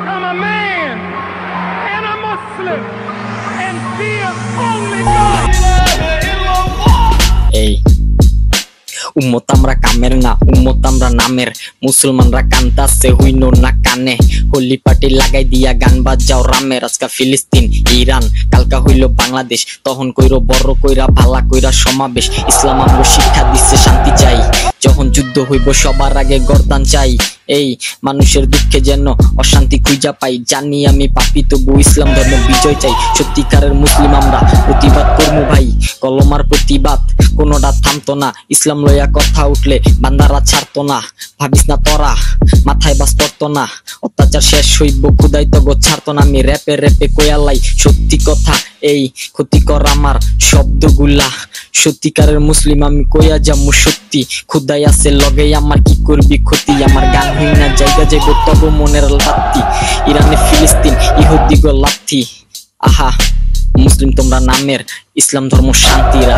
become a man and a Muslim and fear only God. এই উম্মত আমরা কামের না, উম্মত আমরা নামের। মুসলমানরা কান্তাছে হইনো না কানে, হোলি পার্টি লাগাই দিয়া গান বাজাও রামের। আজকা ফিলিস্তিন ইরান, কালকা হইল বাংলাদেশ, তখন কইরো বড় কইরা ভালা কইরা সমাবেশ। ইসলাম আমগো শিক্ষা দিচ্ছে শান্তি চাই, যখন যুদ্ধ হইব সবার আগে গর্দান চাই। এই মানুষের দুঃখে যেন অশান্তি খুঁজা পাই, জানি আমি পাপি তবু ইসলাম ধর্ম বিজয় চাই। সত্যিকারের মুসলিম আমরা প্রতিবাদ করমু ভাই, কলমার প্রতিবাদ কোনোটা থামতো না। ইসলাম লইয়া কথা উঠলে বান্দারা ছাড়তো না, ভাবিস না তোরা মাথায় বাস পড়তো না। অত্যাচার শেষ হইব খুদাই তো গো ছাড়তো না। আমি র্যাপে র্যাপে কয়ালাই সত্যি কথা, এই ক্ষতিকর আমার শব্দগুলা। সত্যিকারের মুসলিম আমি কইয়া যামু সত্যি, খুদাই আছে লগে আমার কি করবি ক্ষতি। আমার গান হই না জায়গা যাইব তব মনের লাত্তি, ইরানে ফিলিস্তিন ইহুদি গো লাথি। আহা মুসলিম তোমরা নামের, ইসলাম ধর্ম শান্তিরা।